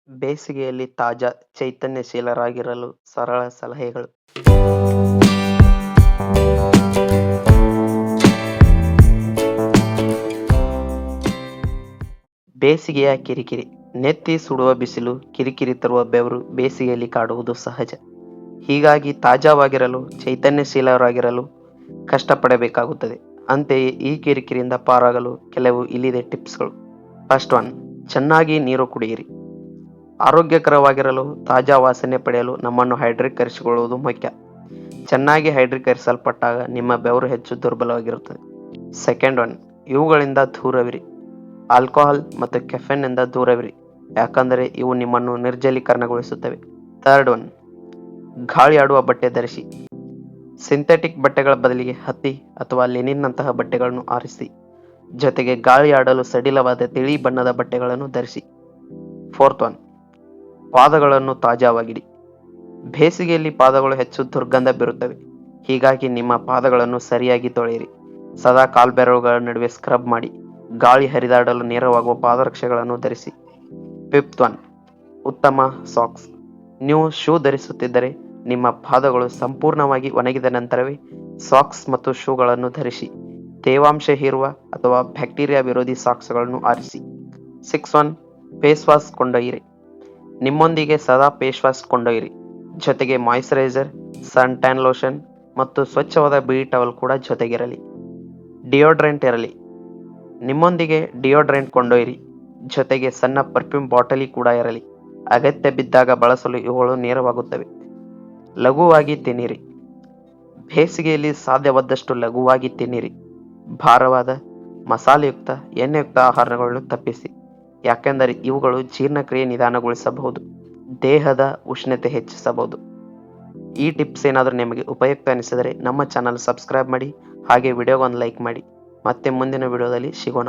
ಬೇಸಿಗೆಯಲ್ಲಿ ತಾಜಾ, ಚೈತನ್ಯಶೀಲರಾಗಿರಲು ಸರಳ ಸಲಹೆಗಳು. ಬೇಸಿಗೆಯ ಕಿರಿಕಿರಿ. ನೆತ್ತಿ ಸುಡುವ ಬಿಸಿಲು, ಕಿರಿಕಿರಿ ತರುವ ಬೆವರು ಬೇಸಿಗೆಯಲ್ಲಿ ಕಾಡುವುದು ಸಹಜ. ಹೀಗಾಗಿ ತಾಜಾವಾಗಿರಲು, ಚೈತನ್ಯಶೀಲರಾಗಿರಲು ಕಷ್ಟಪಡಬೇಕಾಗುತ್ತದೆ. ಅಂತೆಯೇ ಈ ಕಿರಿಕಿರಿಯಿಂದ ಪಾರಾಗಲು ಕೆಲವು ಇಲ್ಲಿದೆ ಟಿಪ್ಸ್ಗಳು. ಫಸ್ಟ್ ಒನ್, ಚೆನ್ನಾಗಿ ನೀರು ಕುಡಿಯಿರಿ. ಆರೋಗ್ಯಕರವಾಗಿರಲು, ತಾಜಾ ವಾಸನೆ ಪಡೆಯಲು ನಮ್ಮನ್ನು ಹೈಡ್ರೀಕರಿಸಿಕೊಳ್ಳುವುದು ಮುಖ್ಯ. ಚೆನ್ನಾಗಿ ಹೈಡ್ರೀಕರಿಸಲ್ಪಟ್ಟಾಗ ನಿಮ್ಮ ಬೆವರು ಹೆಚ್ಚು ದುರ್ಬಲವಾಗಿರುತ್ತದೆ. ಸೆಕೆಂಡ್ ಒನ್, ಇವುಗಳಿಂದ ದೂರವಿರಿ. ಆಲ್ಕೋಹಾಲ್ ಮತ್ತು ಕೆಫೆನ್ನಿಂದ ದೂರವಿರಿ, ಯಾಕಂದರೆ ಇವು ನಿಮ್ಮನ್ನು ನಿರ್ಜಲೀಕರಣಗೊಳಿಸುತ್ತವೆ. ಥರ್ಡ್ ಒನ್, ಗಾಳಿ ಆಡುವ ಬಟ್ಟೆ ಧರಿಸಿ. ಸಿಂಥೆಟಿಕ್ ಬಟ್ಟೆಗಳ ಬದಲಿಗೆ ಹತ್ತಿ ಅಥವಾ ಲಿನಿನ್ನಂತಹ ಬಟ್ಟೆಗಳನ್ನು ಆರಿಸಿ. ಜೊತೆಗೆ ಗಾಳಿ ಆಡಲು ಸಡಿಲವಾದ ತಿಳಿ ಬಣ್ಣದ ಬಟ್ಟೆಗಳನ್ನು ಧರಿಸಿ. ಫೋರ್ತ್ ಒನ್, ಪಾದಗಳನ್ನು ತಾಜಾವಾಗಿಡಿ. ಬೇಸಿಗೆಯಲ್ಲಿ ಪಾದಗಳು ಹೆಚ್ಚು ದುರ್ಗಂಧ ಬೀರುತ್ತವೆ. ಹೀಗಾಗಿ ನಿಮ್ಮ ಪಾದಗಳನ್ನು ಸರಿಯಾಗಿ ತೊಳೆಯಿರಿ. ಸದಾ ಕಾಲ್ಬೆರಳುಗಳ ನಡುವೆ ಸ್ಕ್ರಬ್ ಮಾಡಿ. ಗಾಳಿ ಹರಿದಾಡಲು ನೇರವಾಗುವ ಪಾದರಕ್ಷೆಗಳನ್ನು ಧರಿಸಿ. ಫಿಫ್ತ್ ಒನ್, ಉತ್ತಮ ಸಾಕ್ಸ್. ನೀವು ಶೂ ಧರಿಸುತ್ತಿದ್ದರೆ ನಿಮ್ಮ ಪಾದಗಳು ಸಂಪೂರ್ಣವಾಗಿ ಒಣಗಿದ ನಂತರವೇ ಸಾಕ್ಸ್ ಮತ್ತು ಶೂಗಳನ್ನು ಧರಿಸಿ. ತೇವಾಂಶ ಹೀರುವ ಅಥವಾ ಬ್ಯಾಕ್ಟೀರಿಯಾ ವಿರೋಧಿ ಸಾಕ್ಸ್ಗಳನ್ನು ಆರಿಸಿ. 6 ಫೇಸ್ ವಾಶ್ ಕೊಂಡೊಯ್ಯಿರಿ. ನಿಮ್ಮೊಂದಿಗೆ ಸದಾ ಫೇಸ್ ವಾಶ್ ಕೊಂಡೊಯ್ಯಿರಿ. ಜೊತೆಗೆ ಮಾಯಿಶ್ಚರೈಸರ್, ಸನ್ ಟ್ಯಾನ್ ಲೋಷನ್ ಮತ್ತು ಸ್ವಚ್ಛವಾದ ಬಿಳಿ ಟವಲ್ ಕೂಡ ಜೊತೆಗಿರಲಿ. ಡಿಯೋಡ್ರೆಂಟ್ ಇರಲಿ. ನಿಮ್ಮೊಂದಿಗೆ ಡಿಯೋಡ್ರೆಂಟ್ ಕೊಂಡೊಯ್ಯಿರಿ. ಜೊತೆಗೆ ಸಣ್ಣ ಪರ್ಫ್ಯೂಮ್ ಬಾಟಲಿ ಕೂಡ ಇರಲಿ. ಅಗತ್ಯ ಬಿದ್ದಾಗ ಬಳಸಲು ಇವುಗಳು ನೇರವಾಗುತ್ತವೆ. ಲಘುವಾಗಿ ತಿನ್ನಿರಿ. ಬೇಸಿಗೆಯಲ್ಲಿ ಸಾಧ್ಯವಾದಷ್ಟು ಲಘುವಾಗಿ ತಿನ್ನಿರಿ. ಭಾರವಾದ, ಮಸಾಲೆಯುಕ್ತ, ಎಣ್ಣೆಯುಕ್ತ ಆಹಾರಗಳನ್ನು ತಪ್ಪಿಸಿ. ಯಾಕೆಂದರೆ ಇವುಗಳು ಜೀರ್ಣಕ್ರಿಯೆ ನಿಧಾನಗೊಳಿಸಬಹುದು, ದೇಹದ ಉಷ್ಣತೆ ಹೆಚ್ಚಿಸಬಹುದು. ಈ ಟಿಪ್ಸ್ ಏನಾದರೂ ನಿಮಗೆ ಉಪಯುಕ್ತ ಅನಿಸಿದರೆ ನಮ್ಮ ಚಾನಲ್ ಸಬ್ಸ್ಕ್ರೈಬ್ ಮಾಡಿ, ಹಾಗೆ ವಿಡಿಯೋಗೊಂದು ಲೈಕ್ ಮಾಡಿ. ಮತ್ತೆ ಮುಂದಿನ ವಿಡಿಯೋದಲ್ಲಿ ಸಿಗೋಣ.